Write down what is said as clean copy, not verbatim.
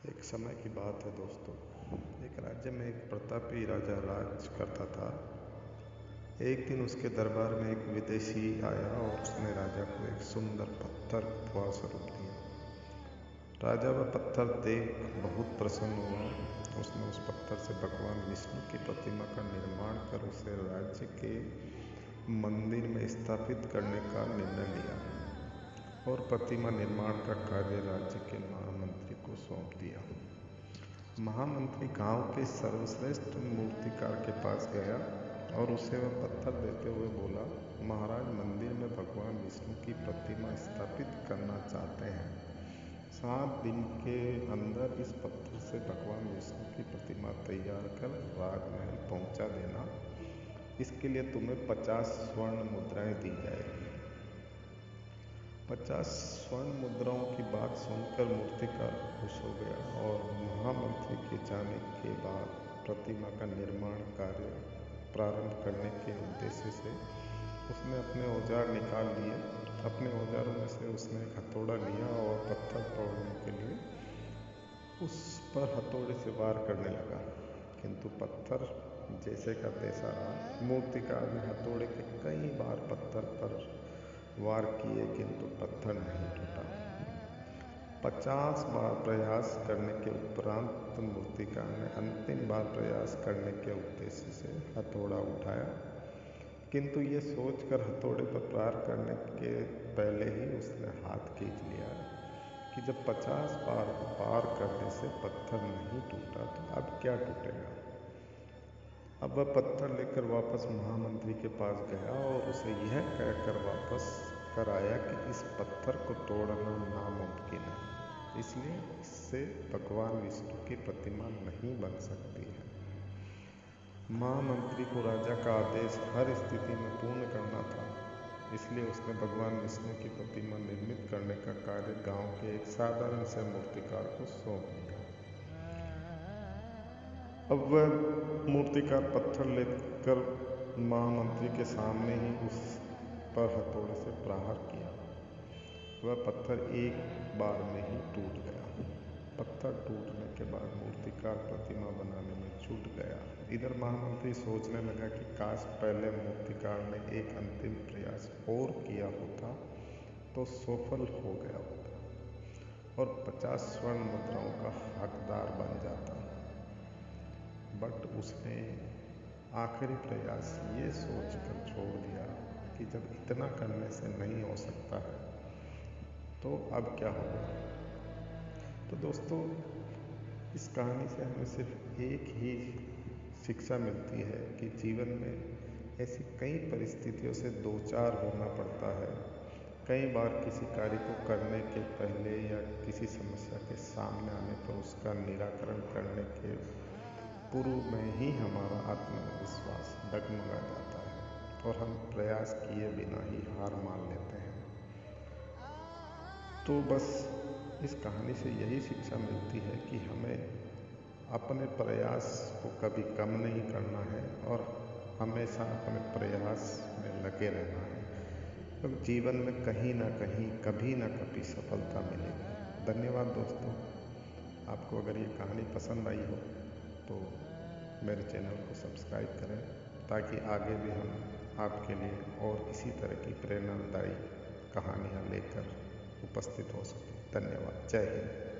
एक समय की बात है दोस्तों। एक राज्य में एक प्रतापी राजा राज करता था। एक दिन उसके दरबार में एक विदेशी आया और उसने राजा को एक सुंदर पत्थर उपहार स्वरूप दिया। राजा वह पत्थर देख बहुत प्रसन्न हुआ। उसने उस पत्थर से भगवान विष्णु की प्रतिमा का निर्माण कर उसे राज्य के मंदिर में स्थापित करने का निर्णय लिया और प्रतिमा निर्माण का कार्य राज्य के महामंत्री को सौंप दिया। महामंत्री गांव के सर्वश्रेष्ठ मूर्तिकार के पास गया और उसे वह पत्थर देते हुए बोला, महाराज, मंदिर में भगवान विष्णु की प्रतिमा स्थापित करना चाहते हैं। 7 दिन के अंदर इस पत्थर से भगवान विष्णु की प्रतिमा तैयार कर राजमहल पहुंचा देना। इसके लिए तुम्हें 50 स्वर्ण मुद्राएं दी जाएगी। 50 स्वर्ण मुद्राओं की बात सुनकर मूर्तिकार खुश हो गया और महामंत्री के जाने के बाद प्रतिमा का निर्माण कार्य प्रारंभ करने के उद्देश्य से उसने अपने औजार निकाल लिए। अपने औजारों में से उसने एक हथौड़ा लिया और पत्थर तोड़ने के लिए उस पर हथौड़े से वार करने लगा, किंतु पत्थर जैसे का तैसा रहा। मूर्तिकार ने हथौड़े के कई बार पत्थर पर वार किए, किंतु पत्थर नहीं टूटा। 50 बार प्रयास करने के उपरांत मूर्तिकार ने अंतिम बार प्रयास करने के उद्देश्य से हथौड़ा उठाया, किंतु ये सोचकर हथौड़े पर प्रहार करने के पहले ही उसने हाथ खींच लिया कि जब 50 बार वार करने से पत्थर नहीं टूटा तो अब क्या टूटेगा। अब वह पत्थर लेकर वापस महामंत्री के पास गया और उसे यह कहकर वापस कराया कि इस पत्थर को तोड़ना नामुमकिन है, इसलिए इससे भगवान विष्णु की प्रतिमा नहीं बन सकती है। महामंत्री को राजा का आदेश हर स्थिति में पूर्ण करना था, इसलिए उसने भगवान विष्णु की प्रतिमा निर्मित करने का कार्य गांव के एक साधारण से मूर्तिकार को सौंप दिया। अब वह मूर्तिकार पत्थर लेकर महामंत्री के सामने ही उस पर हथौड़े से प्रहार किया। वह पत्थर एक बार में ही टूट गया। पत्थर टूटने के बाद मूर्तिकार प्रतिमा बनाने में जुट गया। इधर महामंत्री सोचने लगा कि काश पहले मूर्तिकार ने एक अंतिम प्रयास और किया होता तो सफल हो गया होता और 50 स्वर्ण मुद्राओं का हकदार बन जाता। बट उसने आखिरी प्रयास ये सोचकर छोड़ दिया कि जब इतना करने से नहीं हो सकता है तो अब क्या होगा। तो दोस्तों, इस कहानी से हमें सिर्फ एक ही शिक्षा मिलती है कि जीवन में ऐसी कई परिस्थितियों से दो चार होना पड़ता है। कई बार किसी कार्य को करने के पहले या किसी समस्या के सामने आने पर उसका निराकरण करने के पूर्व में ही हमारा आत्मविश्वास डगमगा जाता है और हम प्रयास किए बिना ही हार मान लेते हैं। तो बस इस कहानी से यही शिक्षा मिलती है कि हमें अपने प्रयास को कभी कम नहीं करना है और हमेशा अपने प्रयास में लगे रहना है, क्योंकि जीवन में कहीं ना कहीं कभी ना कभी सफलता मिलेगी। धन्यवाद दोस्तों। आपको अगर ये कहानी पसंद आई हो तो मेरे चैनल को सब्सक्राइब करें ताकि आगे भी हम आपके लिए और इसी तरह की प्रेरणादायी कहानियाँ लेकर उपस्थित हो सकें। धन्यवाद। जय हिंद।